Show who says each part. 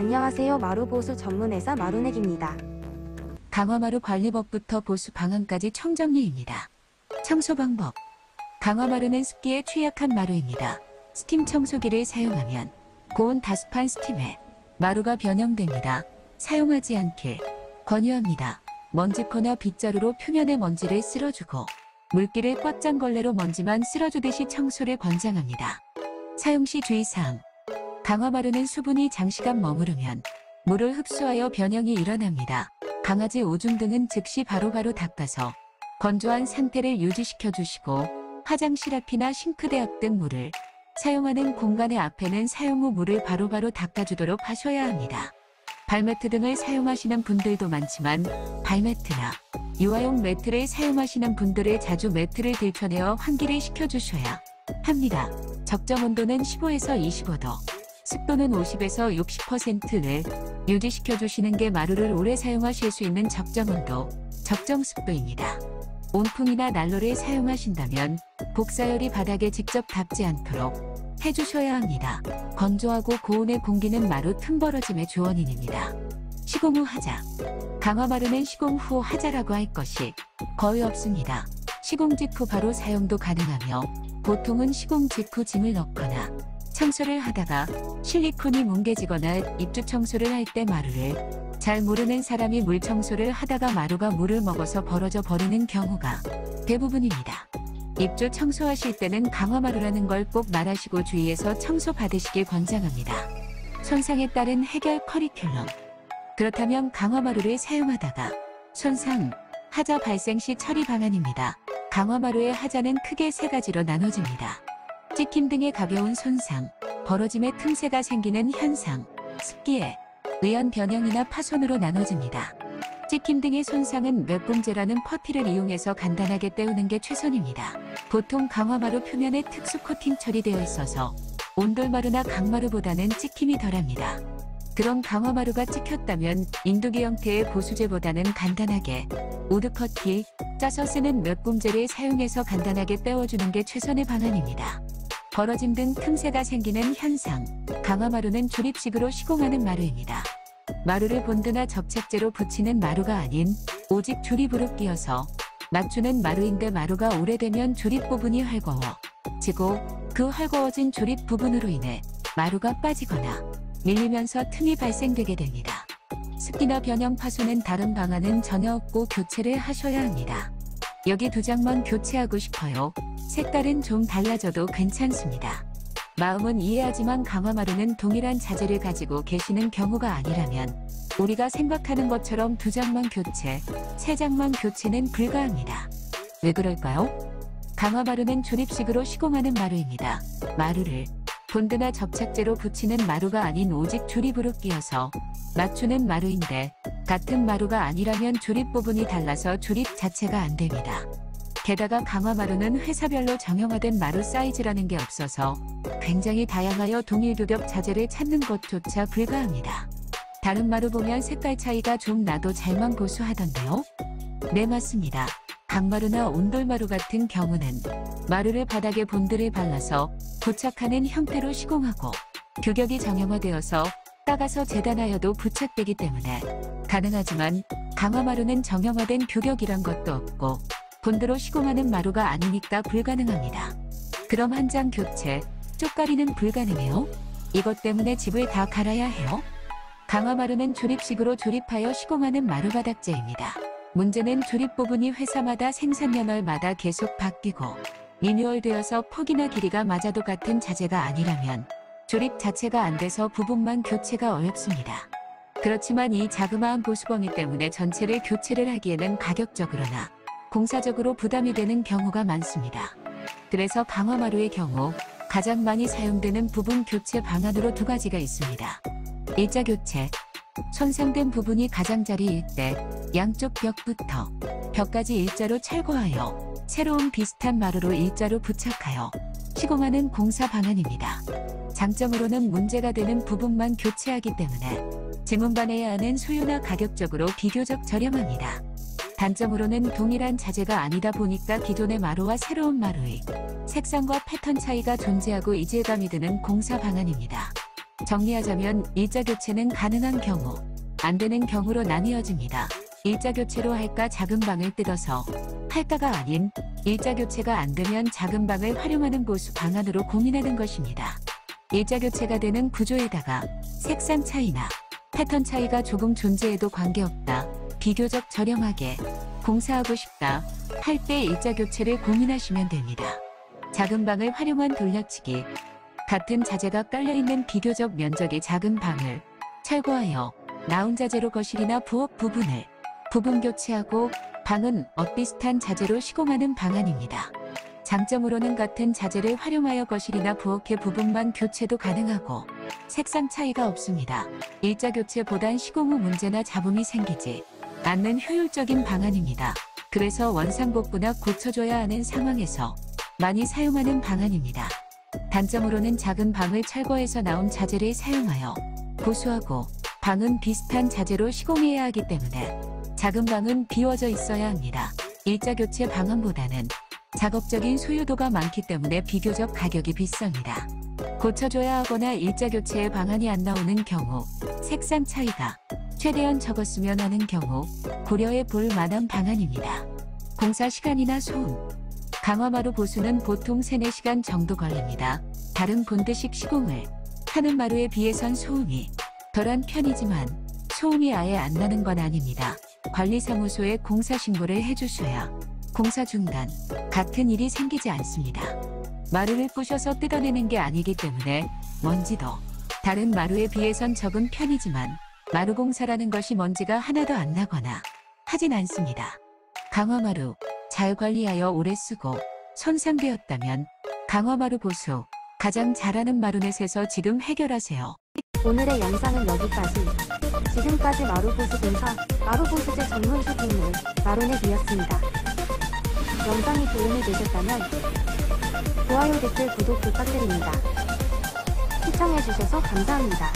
Speaker 1: 안녕하세요. 마루보수 전문회사 마루넥입니다.
Speaker 2: 강화마루 관리법부터 보수 방안까지 총정리입니다. 청소 방법. 강화마루는 습기에 취약한 마루입니다. 스팀 청소기를 사용하면 고온 다습한 스팀에 마루가 변형됩니다. 사용하지 않길 권유합니다. 먼지포나 빗자루로 표면의 먼지를 쓸어주고 물기를 꽉 짠 걸레로 먼지만 쓸어주듯이 청소를 권장합니다. 사용 시 주의사항. 강화마루는 수분이 장시간 머무르면 물을 흡수하여 변형이 일어납니다. 강아지 오줌 등은 즉시 바로바로 닦아서 건조한 상태를 유지시켜 주시고 화장실 앞이나 싱크대 앞 등 물을 사용하는 공간의 앞에는 사용 후 물을 바로바로 닦아주도록 하셔야 합니다. 발매트 등을 사용하시는 분들도 많지만 발매트나 유아용 매트를 사용하시는 분들은 자주 매트를 들춰내어 환기를 시켜주셔야 합니다. 적정 온도는 15에서 25도, 습도는 50에서 60%를 유지시켜 주시는 게 마루를 오래 사용하실 수 있는 적정 온도, 적정 습도입니다. 온풍이나 난로를 사용하신다면 복사열이 바닥에 직접 닿지 않도록 해주셔야 합니다. 건조하고 고온의 공기는 마루 틈 벌어짐의 주원인입니다. 시공 후 하자. 강화마루는 시공 후 하자라고 할 것이 거의 없습니다. 시공 직후 바로 사용도 가능하며 보통은 시공 직후 짐을 넣거나 청소를 하다가 실리콘이 뭉개지거나 입주 청소를 할 때 마루를 잘 모르는 사람이 물 청소를 하다가 마루가 물을 먹어서 벌어져 버리는 경우가 대부분입니다. 입주 청소하실 때는 강화마루라는 걸 꼭 말하시고 주의해서 청소 받으시길 권장합니다. 손상에 따른 해결 커리큘럼. 그렇다면 강화마루를 사용하다가 손상, 하자 발생 시 처리 방안입니다. 강화마루의 하자는 크게 세 가지로 나눠집니다. 찍힘 등의 가벼운 손상, 벌어짐의 틈새가 생기는 현상, 습기에 의한 변형이나 파손으로 나눠집니다. 찍힘 등의 손상은 맵봉제라는 퍼티를 이용해서 간단하게 떼우는 게 최선입니다. 보통 강화마루 표면에 특수 코팅 처리되어 있어서 온돌마루나 강마루보다는 찍힘이 덜합니다. 그런 강화마루가 찍혔다면 인두기 형태의 보수제보다는 간단하게 우드커티, 짜서 쓰는 맵봉제를 사용해서 간단하게 떼어주는 게 최선의 방안입니다. 벌어짐 등 틈새가 생기는 현상. 강화마루는 조립식으로 시공하는 마루입니다. 마루를 본드나 접착제로 붙이는 마루가 아닌 오직 조립으로 끼워서 맞추는 마루인데 마루가 오래되면 조립 부분이 헐거워지고 그 헐거워진 조립 부분으로 인해 마루가 빠지거나 밀리면서 틈이 발생되게 됩니다. 습기나 변형 파손은 다른 방안은 전혀 없고 교체를 하셔야 합니다. 여기 두 장만 교체하고 싶어요. 색깔은 좀 달라져도 괜찮습니다. 마음은 이해하지만 강화마루는 동일한 자재를 가지고 계시는 경우가 아니라면 우리가 생각하는 것처럼 두 장만 교체, 세 장만 교체는 불가합니다. 왜 그럴까요? 강화마루는 조립식으로 시공하는 마루입니다. 마루를 본드나 접착제로 붙이는 마루가 아닌 오직 조립으로 끼워서 맞추는 마루인데 같은 마루가 아니라면 조립 부분이 달라서 조립 자체가 안 됩니다. 게다가 강화마루는 회사별로 정형화된 마루 사이즈라는 게 없어서 굉장히 다양하여 동일 규격 자재를 찾는 것조차 불가합니다. 다른 마루 보면 색깔 차이가 좀 나도 잘만 보수하던데요? 네, 맞습니다. 강마루나 온돌마루 같은 경우는 마루를 바닥에 본드를 발라서 부착하는 형태로 시공하고 규격이 정형화되어서 따가서 재단하여도 부착되기 때문에 가능하지만 강화마루는 정형화된 규격이란 것도 없고 본드로 시공하는 마루가 아니니까 불가능합니다. 그럼 한 장 교체, 쪽가리는 불가능해요? 이것 때문에 집을 다 갈아야 해요? 강화마루는 조립식으로 조립하여 시공하는 마루바닥재입니다. 문제는 조립 부분이 회사마다 생산연월마다 계속 바뀌고 리뉴얼되어서 폭이나 길이가 맞아도 같은 자재가 아니라면 조립 자체가 안 돼서 부분만 교체가 어렵습니다. 그렇지만 이 자그마한 보수범위 때문에 전체를 교체를 하기에는 가격적으로나 공사적으로 부담이 되는 경우가 많습니다. 그래서 강화마루의 경우 가장 많이 사용되는 부분 교체 방안으로 두 가지가 있습니다. 일자 교체. 손상된 부분이 가장자리일 때 양쪽 벽부터 벽까지 일자로 철거하여 새로운 비슷한 마루로 일자로 부착하여 시공하는 공사 방안입니다. 장점으로는 문제가 되는 부분만 교체하기 때문에 지문반해야 하는 소요나 가격적으로 비교적 저렴합니다. 단점으로는 동일한 자재가 아니다 보니까 기존의 마루와 새로운 마루의 색상과 패턴 차이가 존재하고 이질감이 드는 공사 방안입니다. 정리하자면 일자 교체는 가능한 경우, 안 되는 경우로 나뉘어집니다. 일자 교체로 할까 작은 방을 뜯어서 할까가 아닌 일자 교체가 안 되면 작은 방을 활용하는 보수 방안으로 고민하는 것입니다. 일자 교체가 되는 구조에다가 색상 차이나 패턴 차이가 조금 존재해도 관계없다. 비교적 저렴하게 공사하고 싶다 할 때 일자 교체를 고민하시면 됩니다. 작은 방을 활용한 돌려치기. 같은 자재가 깔려있는 비교적 면적이 작은 방을 철거하여 나온 자재로 거실이나 부엌 부분을 부분 교체하고 방은 엇비슷한 자재로 시공하는 방안입니다. 장점으로는 같은 자재를 활용하여 거실이나 부엌의 부분만 교체도 가능하고 색상 차이가 없습니다. 일자 교체보단 시공 후 문제나 잡음이 생기지 않는 효율적인 방안입니다. 그래서 원상복구나 고쳐줘야 하는 상황에서 많이 사용하는 방안입니다. 단점으로는 작은 방을 철거해서 나온 자재를 사용하여 보수하고 방은 비슷한 자재로 시공해야 하기 때문에 작은 방은 비워져 있어야 합니다. 일자 교체 방안보다는 작업적인 소요도가 많기 때문에 비교적 가격이 비쌉니다. 고쳐줘야 하거나 일자 교체의 방안이 안 나오는 경우, 색상 차이가 최대한 적었으면 하는 경우 고려해 볼 만한 방안입니다. 공사 시간이나 소음. 강화마루 보수는 보통 3-4시간 정도 걸립니다. 다른 본드식 시공을 하는 마루에 비해선 소음이 덜한 편이지만 소음이 아예 안 나는 건 아닙니다. 관리사무소에 공사 신고를 해주셔야 공사 중단 같은 일이 생기지 않습니다. 마루를 부셔서 뜯어내는 게 아니기 때문에 먼지도 다른 마루에 비해선 적은 편이지만 마루 공사라는 것이 먼지가 하나도 안 나거나 하진 않습니다. 강화마루 잘 관리하여 오래 쓰고 손상되었다면 강화마루 보수 가장 잘하는 마루넷에서 지금 해결하세요.
Speaker 1: 오늘의 영상은 여기까지. 지금까지 마루보수 공사, 마루보수제 전문 쇼핑몰 마루넷이었습니다. 영상이 도움이 되셨다면 좋아요, 댓글, 구독 부탁드립니다. 시청해주셔서 감사합니다.